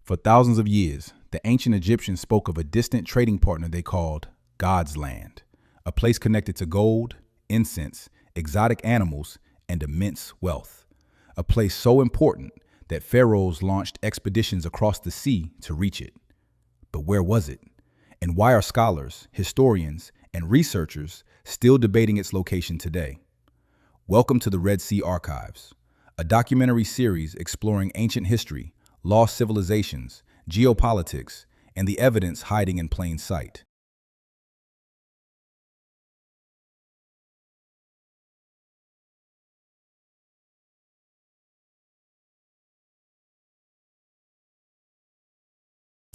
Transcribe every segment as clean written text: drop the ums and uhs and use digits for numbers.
For thousands of years, the ancient Egyptians spoke of a distant trading partner they called God's land, a place connected to gold, incense, exotic animals, and immense wealth. A place so important that pharaohs launched expeditions across the sea to reach it. But where was it? And why are scholars, historians, and researchers still debating its location today? Welcome to the Red Sea Archives, a documentary series exploring ancient history, lost civilizations, geopolitics, and the evidence hiding in plain sight.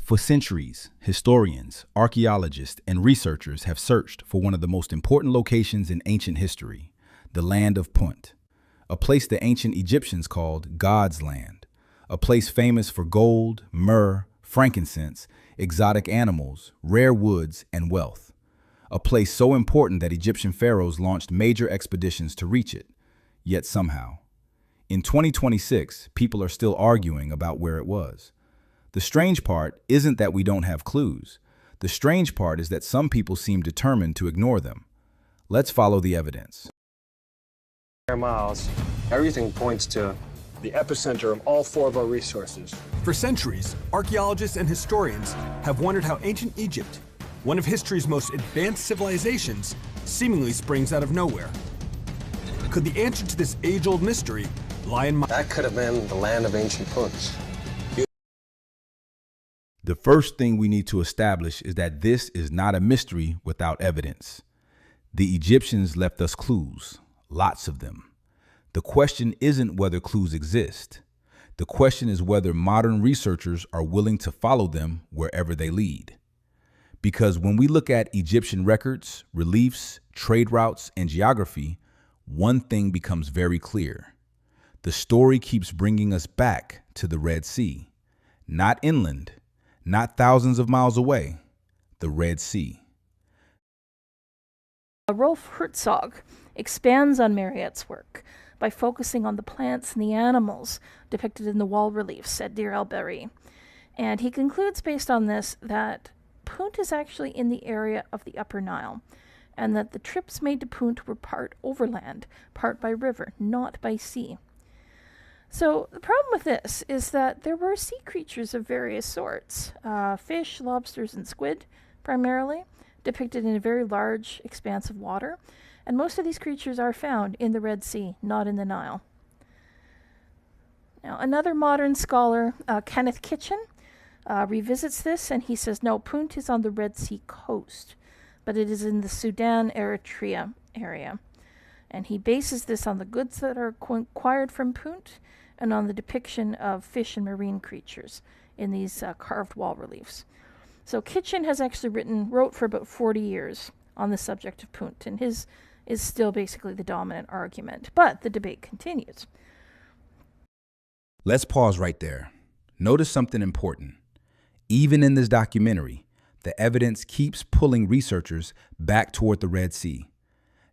For centuries, historians, archaeologists, and researchers have searched for one of the most important locations in ancient history, the land of Punt, a place the ancient Egyptians called God's land, a place famous for gold, myrrh, frankincense, exotic animals, rare woods, and wealth, a place so important that Egyptian pharaohs launched major expeditions to reach it, yet somehow. In 2026, people are still arguing about where it was. The strange part isn't that we don't have clues. The strange part is that some people seem determined to ignore them. Let's follow the evidence. Miles, everything points to the epicenter of all four of our resources. For centuries, archaeologists and historians have wondered how ancient Egypt, one of history's most advanced civilizations, seemingly springs out of nowhere. Could the answer to this age-old mystery lie in That could have been the land of ancient Punt. The first thing we need to establish is that this is not a mystery without evidence. The Egyptians left us clues, lots of them. The question isn't whether clues exist. The question is whether modern researchers are willing to follow them wherever they lead. Because when we look at Egyptian records, reliefs, trade routes, and geography, one thing becomes very clear. The story keeps bringing us back to the Red Sea, not inland, not thousands of miles away, the Red Sea. Rolf Herzog expands on Marriott's work by focusing on the plants and the animals depicted in the wall reliefs at Deir el-Bahri. And he concludes based on this that Punt is actually in the area of the Upper Nile, and that the trips made to Punt were part overland, part by river, not by sea. So the problem with this is that there were sea creatures of various sorts, fish, lobsters, and squid primarily, depicted in a very large expanse of water, and most of these creatures are found in the Red Sea, not in the Nile. Now, another modern scholar, Kenneth Kitchen, revisits this, and he says, no, Punt is on the Red Sea coast, but it is in the Sudan-Eritrea area. And he bases this on the goods that are acquired from Punt and on the depiction of fish and marine creatures in these carved wall reliefs. So Kitchen has actually wrote for about 40 years on the subject of Punt, and his is still basically the dominant argument. But the debate continues. Let's pause right there. Notice something important. Even in this documentary, the evidence keeps pulling researchers back toward the Red Sea.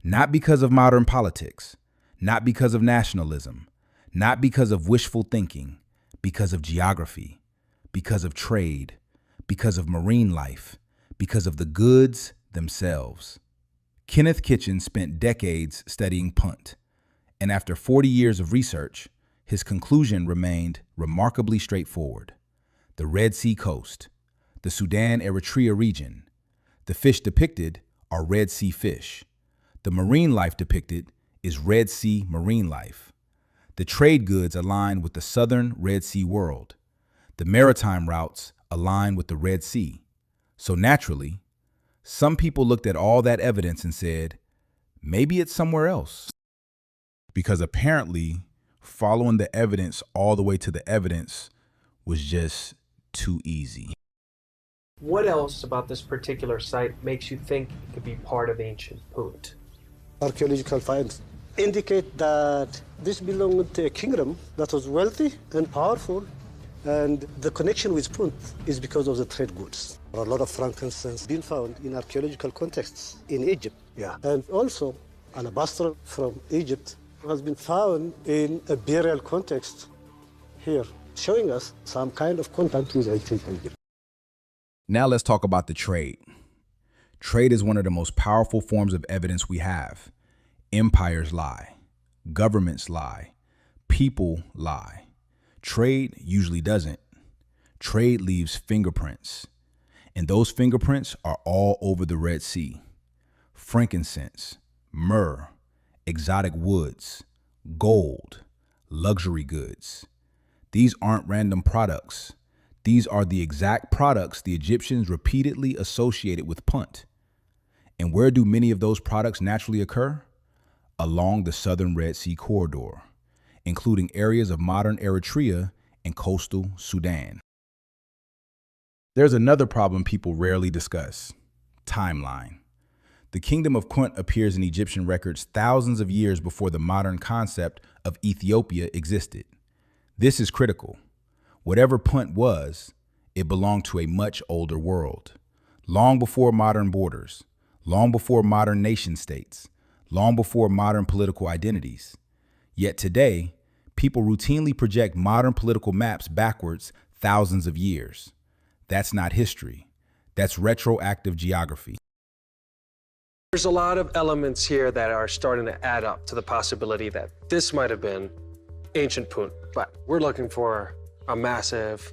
Not because of modern politics, not because of nationalism, not because of wishful thinking, because of geography, because of trade, because of marine life, because of the goods themselves. Kenneth Kitchen spent decades studying Punt, and after 40 years of research, his conclusion remained remarkably straightforward. The Red Sea coast, the Sudan-Eritrea region, the fish depicted are Red Sea fish. The marine life depicted is Red Sea marine life. The trade goods align with the southern Red Sea world. The maritime routes align with the Red Sea. So naturally, some people looked at all that evidence and said, maybe it's somewhere else. Because apparently, following the evidence all the way to the evidence was just too easy. What else about this particular site makes you think it could be part of ancient Punt? Archaeological finds indicate that this belonged to a kingdom that was wealthy and powerful, and the connection with Punt is because of the trade goods. There are a lot of frankincense being found in archaeological contexts in Egypt. And also, alabaster from Egypt has been found in a burial context here. showing us some kind of contact with ancient Egypt. Now let's talk about the trade. Trade is one of the most powerful forms of evidence we have. Empires lie. Governments lie. People lie. Trade usually doesn't. Trade leaves fingerprints. And those fingerprints are all over the Red Sea. Frankincense, myrrh, exotic woods, gold, luxury goods. These aren't random products. These are the exact products the Egyptians repeatedly associated with Punt. And where do many of those products naturally occur? Along the southern Red Sea corridor, including areas of modern Eritrea and coastal Sudan. There's another problem people rarely discuss: timeline. The kingdom of Punt appears in Egyptian records thousands of years before the modern concept of Ethiopia existed. This is critical. Whatever Punt was, it belonged to a much older world, long before modern borders, long before modern nation states, long before modern political identities. Yet today, people routinely project modern political maps backwards thousands of years. That's not history. That's retroactive geography. There's a lot of elements here that are starting to add up to the possibility that this might have been ancient Punt, but we're looking for a massive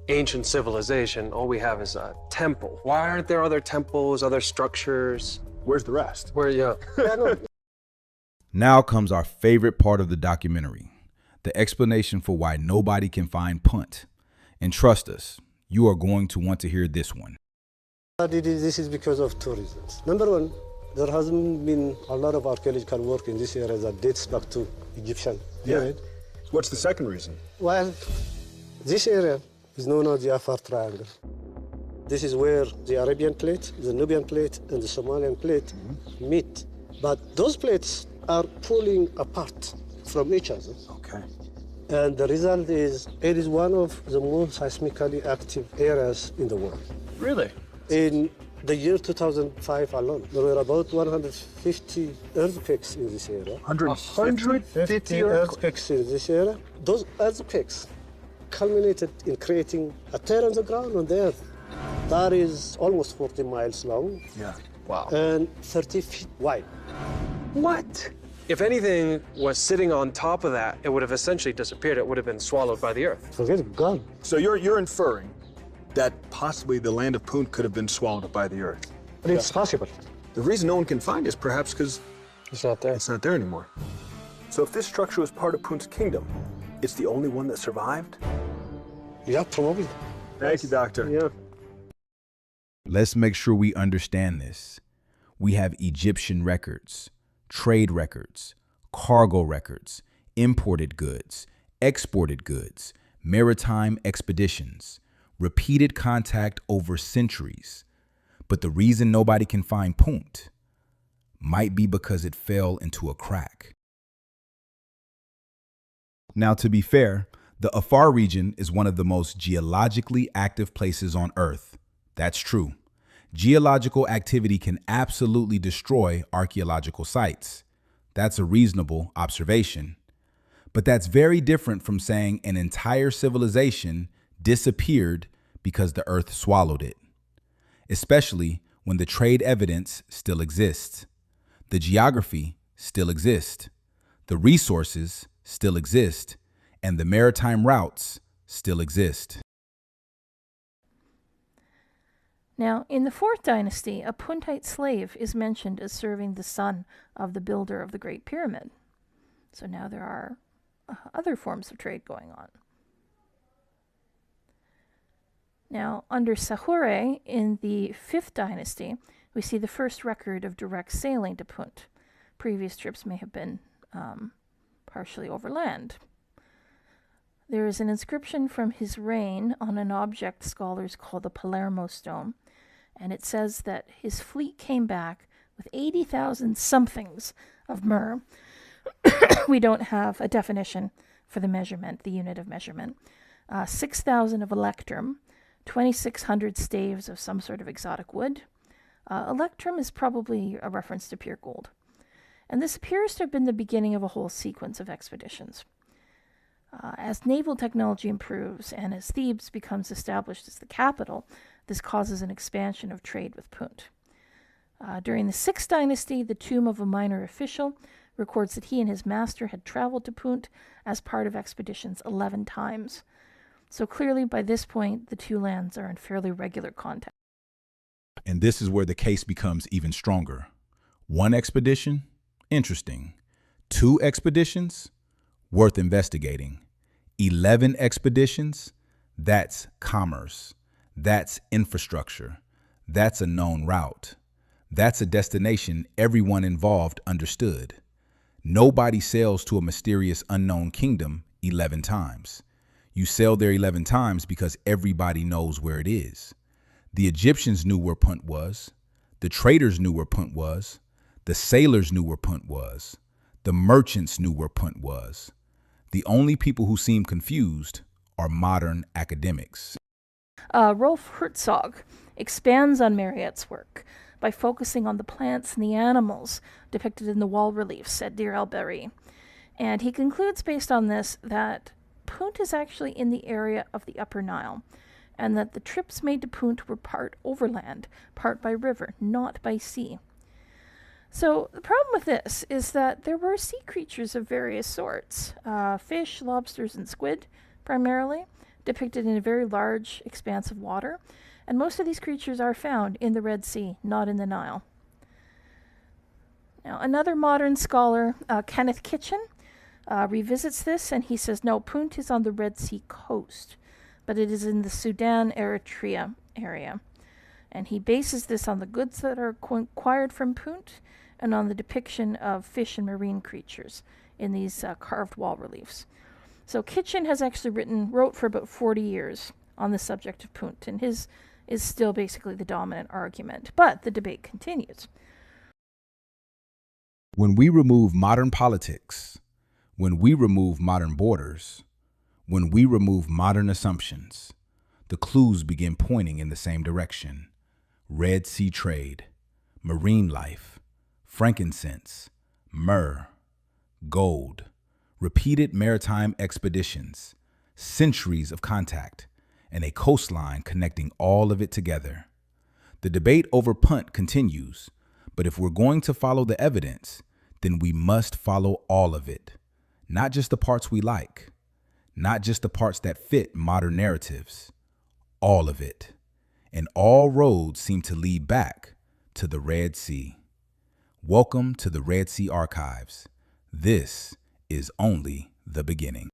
ancient civilization. All we have is a temple. Why aren't there other temples, other structures? Where's the rest? Where, yeah. Now comes our favorite part of the documentary, the explanation for why nobody can find Punt. And trust us, you are going to want to hear this one. This is because of two reasons. Number one, there hasn't been a lot of archaeological work in this area that dates back to Egyptian period. What's the second reason? Well, this area is known as the Afar Triangle. This is where the Arabian plate, the Nubian plate, and the Somalian plate meet. But those plates are pulling apart from each other. Okay. And the result is, it is one of the most seismically active areas in the world. Really? In the year 2005 alone, there were about 150 earthquakes in this area. 150 earthquakes in this area. Those earthquakes culminated in creating a tear on the ground on the earth that is almost 40 miles long. Yeah. Wow. And 30 feet wide. What? If anything was sitting on top of that, it would have essentially disappeared. It would have been swallowed by the earth. Forget it, gone. So you're inferring that possibly the land of Punt could have been swallowed up by the earth. But it's possible. The reason no one can find it is perhaps because It's not there. it's not there anymore. So if this structure was part of Punt's kingdom, it's the only one that survived? Yeah, probably. Thank you, Doctor. Yeah. Let's make sure we understand this. We have Egyptian records, trade records, cargo records, imported goods, exported goods, maritime expeditions, repeated contact over centuries. But the reason nobody can find Punt might be because it fell into a crack. Now, to be fair, the Afar region is one of the most geologically active places on Earth. That's true. Geological activity can absolutely destroy archaeological sites. That's a reasonable observation. But that's very different from saying an entire civilization disappeared because the earth swallowed it, especially when the trade evidence still exists, the geography still exists, the resources still exist, and the maritime routes still exist. Now, in the 4th dynasty, a Puntite slave is mentioned as serving the son of the builder of the Great Pyramid. So now there are other forms of trade going on. Now, under Sahure, in the 5th dynasty, we see the first record of direct sailing to Punt. Previous trips may have been partially overland. There is an inscription from his reign on an object scholars call the Palermo stone, and it says that his fleet came back with 80,000 somethings of myrrh. We don't have a definition for the measurement, the unit of measurement. 6,000 of electrum, 2,600 staves of some sort of exotic wood. Electrum is probably a reference to pure gold. And this appears to have been the beginning of a whole sequence of expeditions. As naval technology improves and as Thebes becomes established as the capital, this causes an expansion of trade with Punt. During the 6th dynasty, the tomb of a minor official records that he and his master had traveled to Punt as part of expeditions 11 times. So clearly, by this point, the two lands are in fairly regular contact. And this is where the case becomes even stronger. 1 expedition? Interesting. 2 expeditions? Worth investigating. 11 expeditions? That's commerce. That's infrastructure. That's a known route. That's a destination everyone involved understood. Nobody sails to a mysterious unknown kingdom 11 times. You sail there 11 times because everybody knows where it is. The Egyptians knew where Punt was. The traders knew where Punt was. The sailors knew where Punt was. The merchants knew where Punt was. The only people who seem confused are modern academics. Rolf Herzog expands on Mariette's work by focusing on the plants and the animals depicted in the wall reliefs at Deir el-Bahri. And he concludes based on this that Punt is actually in the area of the Upper Nile, and that the trips made to Punt were part overland, part by river, not by sea. So the problem with this is that there were sea creatures of various sorts, fish, lobsters, and squid primarily, depicted in a very large expanse of water, and most of these creatures are found in the Red Sea, not in the Nile. Now, another modern scholar, Kenneth Kitchen, revisits this, and he says, no, Punt is on the Red Sea coast, but it is in the Sudan-Eritrea area. And he bases this on the goods that are acquired from Punt and on the depiction of fish and marine creatures in these carved wall reliefs. So Kitchen has actually wrote for about 40 years on the subject of Punt, and his is still basically the dominant argument. But the debate continues. When we remove modern politics, when we remove modern borders, when we remove modern assumptions, the clues begin pointing in the same direction. Red Sea trade, marine life, frankincense, myrrh, gold, repeated maritime expeditions, centuries of contact, and a coastline connecting all of it together. The debate over Punt continues, but if we're going to follow the evidence, then we must follow all of it, not just the parts we like, not just the parts that fit modern narratives, all of it. And all roads seem to lead back to the Red Sea. Welcome to the Red Sea Archives. This is only the beginning.